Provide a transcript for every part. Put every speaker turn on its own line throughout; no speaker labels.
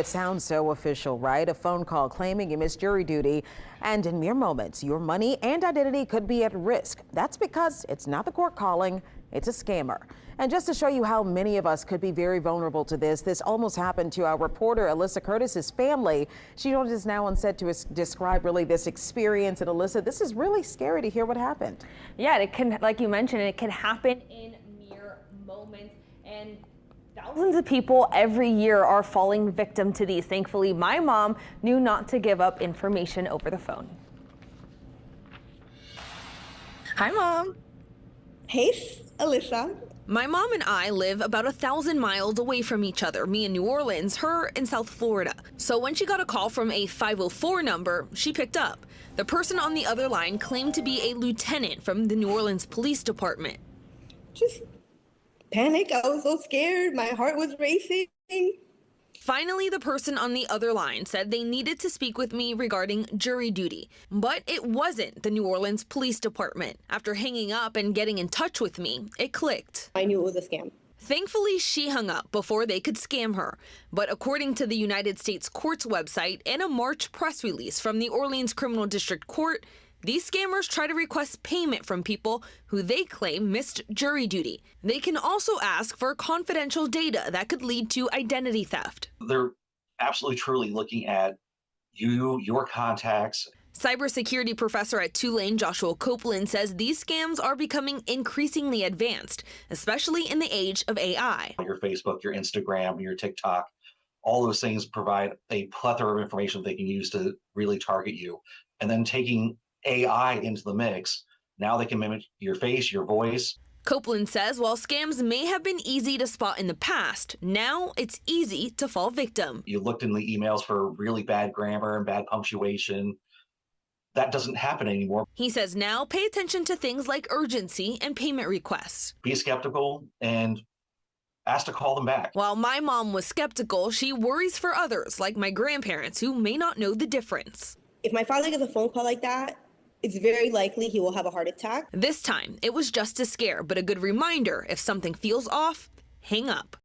It sounds so official, right? A phone call claiming you missed jury duty, and in mere moments, your money and identity could be at risk. That's because it's not the court calling, it's a scammer. And just to show you how many of us could be very vulnerable to this almost happened to our reporter Alyssa Curtis's family. She joins us now on set to describe really this experience. And Alyssa, this is really scary to hear what happened.
Yeah, it can, like you mentioned, it can happen in mere moments, and thousands of people every year are falling victim to these. Thankfully, my mom knew not to give up information over the phone.
Hi, Mom.
Hey, Alyssa.
My mom and I live about 1,000 miles away from each other, me in New Orleans, her in South Florida. So when she got a call from a 504 number, she picked up. The person on the other line claimed to be a lieutenant from the New Orleans Police Department.
Just panic. I was so scared. My heart was racing.
Finally, the person on the other line said they needed to speak with me regarding jury duty, but it wasn't the New Orleans Police Department. After hanging up and getting in touch with me, it clicked.
I knew it was a scam.
Thankfully, she hung up before they could scam her. But according to the United States Court's website and a March press release from the Orleans Criminal District Court, these scammers try to request payment from people who they claim missed jury duty. They can also ask for confidential data that could lead to identity theft.
They're absolutely truly looking at you, your contacts.
Cybersecurity professor at Tulane, Joshua Copeland, says these scams are becoming increasingly advanced, especially in the age of AI.
Your Facebook, your Instagram, your TikTok, all those things provide a plethora of information they can use to really target you. And then taking AI into the mix, now they can mimic your face, your voice.
Copeland says while scams may have been easy to spot in the past, now it's easy to fall victim.
You looked in the emails for really bad grammar and bad punctuation. That doesn't happen anymore.
He says now pay attention to things like urgency and payment requests.
Be skeptical and ask to call them back.
While my mom was skeptical, she worries for others like my grandparents who may not know the difference.
If my father gets a phone call like that, it's very likely he will have a heart attack.
This time, it was just a scare, but a good reminder, if something feels off, hang up.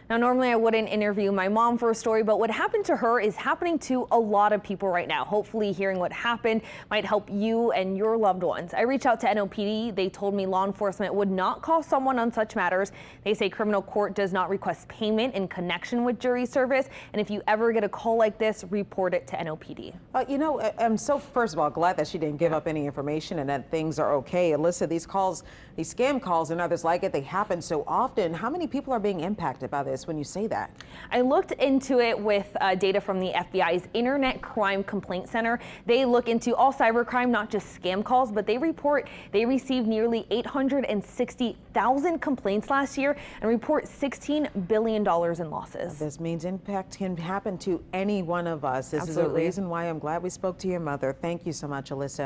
Now, normally I wouldn't interview my mom for a story, but what happened to her is happening to a lot of people right now. Hopefully hearing what happened might help you and your loved ones. I reached out to NOPD. They told me law enforcement would not call someone on such matters. They say criminal court does not request payment in connection with jury service. And if you ever get a call like this, report it to NOPD.
You know, I'm so, first of all, glad that she didn't give up any information and that things are okay. Alyssa, these calls, these scam calls and others like it, they happen so often. How many people are being impacted by this when you say that?
I looked into it with data from the FBI's Internet Crime Complaint Center. They look into all cybercrime, not just scam calls, but they report they received nearly 860,000 complaints last year and report $16 billion in losses.
This means impact can happen to any one of us. This
Absolutely.
is a reason why I'm glad we spoke to your mother. Thank you so much, Alyssa.